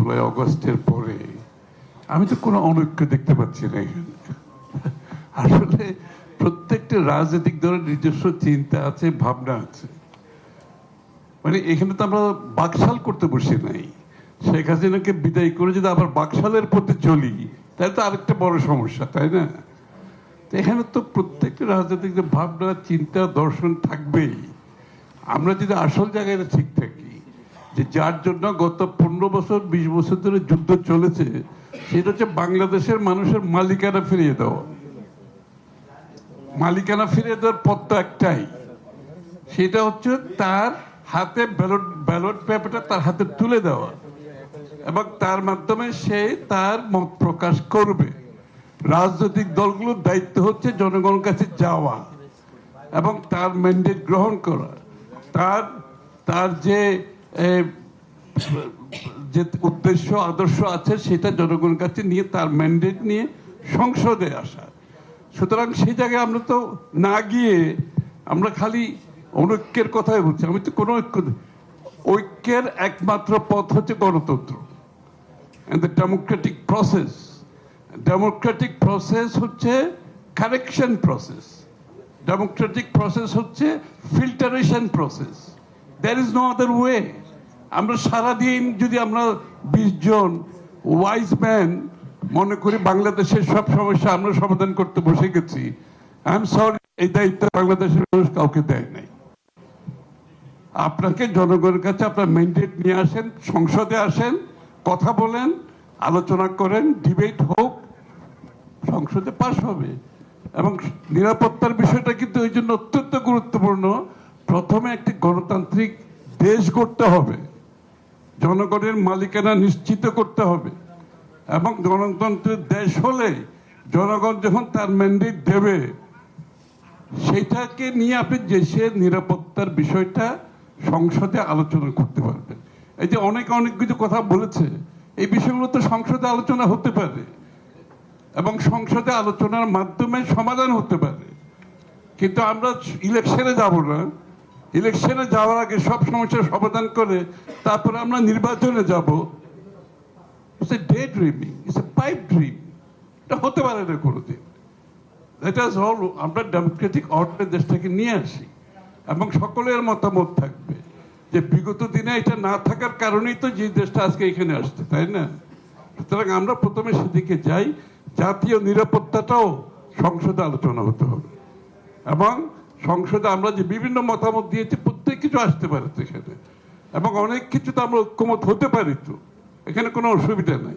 জুলাই অগস্টের পরে আমি তো কোনো অনৈক্য দেখতে পাচ্ছি না এখানে। আসলে প্রত্যেকটা রাজনৈতিক দলের নিজস্ব চিন্তা আছে, ভাবনা আছে। মানে এখানে তো আমরা বাকশাল করতে বসি নাই। শেখ হাসিনাকে বিদায় করে যদি আবার বাকশালের পথে চলি তাহলে তো আরেকটা বড় সমস্যা, তাই না? তো এখানে তো প্রত্যেকটা রাজনৈতিক ভাবনা, চিন্তা, দর্শন থাকবেই। আমরা যদি আসল জায়গায় ঠিক থাকি, যে যার জন্য গত 15 বছর 20 বছর ধরে যুদ্ধ চলেছে, সেটা হচ্ছে বাংলাদেশের মানুষের মালিকানা ফিরিয়ে দেওয়া। মালিকানা ফিরিয়ে দেওয়ার পথ তো একটাই, সেটা হচ্ছে তার হাতে ব্যালট পেপারটা তার হাতে তুলে দেওয়া, এবং তার মাধ্যমে সে তার মত প্রকাশ করবে। রাজনৈতিক দলগুলোর দায়িত্ব হচ্ছে জনগণের কাছে যাওয়া এবং তার ম্যান্ডেট গ্রহণ করা, তার যে উদ্দেশ্য আদর্শ আছে সেটা জনগণের কাছে নিয়ে তার ম্যান্ডেট নিয়ে সংসদে আসা। সুতরাং সেই জায়গায় আমরা তো না গিয়ে আমরা খালি অনৈক্যের কথাই বলছি। আমি তো কোনো ঐক্যের একমাত্র পথ হচ্ছে গণতন্ত্র, the democratic process. Democratic process হচ্ছে কারেকশন প্রসেস, ডেমোক্রেটিক প্রসেস হচ্ছে filtration process. There is no other way. আমরা সারাদিন যদি আমরা 20 জন ওয়াইজ ম্যান মনে করি বাংলাদেশের সব সমস্যা আমরা সমাধান করতে বসে গেছি, আই এম সরি, এই দায়িত্ব বাংলাদেশের মানুষ কাউকে দেয় নাই। আপনাকে জনগণের কাছে আপনার ম্যান্ডেট নিয়ে আসেন, সংসদে আসেন, কথা বলেন, আলোচনা করেন, ডিবেট হোক, সংসদে পাশ হবে। এবং নিরাপত্তার বিষয়টা কিন্তু এই জন্য অত্যন্ত গুরুত্বপূর্ণ। প্রথমে একটি গণতান্ত্রিক দেশ গড়তে হবে, জনগণের মালিকানা নিশ্চিত করতে হবে, এবং গণতন্ত্রের দেশ হলে জনগণ যখন তার ম্যান্ডেট দেবে সেটাকে নিয়ে আপনি দেশের নিরাপত্তার বিষয়টা সংসদে আলোচনা করতে পারবেন। এই যে অনেক কিছু কথা বলেছে, এই বিষয়গুলো তো সংসদে আলোচনা হতে পারে এবং সংসদে আলোচনার মাধ্যমে সমাধান হতে পারে। কিন্তু আমরা ইলেকশনে যাব না, ইলেকশনে যাওয়ার আগে সব সমস্যার সমাধান করে তারপরে আমরা নির্বাচনে যাব। It's a day dreaming, it's a pipe dream. এটা হতে পারে না কোনোদিন। That is all. আমরা ডেমোক্রেটিক অর্ডারে দেশটাকে নিয়ে আসি এবং সকলের মতামত থাকবে যে বিগত দিনে এটা না থাকার কারণেই তো যে দেশটা আজকে এখানে আসছে, তাই না? সুতরাং আমরা প্রথমে সেদিকে যাই। জাতীয় নিরাপত্তাটাও সংসদে আলোচনা হতে হবে, এবং সংসদে আমরা যে বিভিন্ন মতামত দিয়েছি প্রত্যেক কিছু আসতে পারে সেখানে, এবং অনেক কিছু তো আমরা ঐক্যমত হতে পারি, তো এখানে কোনো অসুবিধা নাই।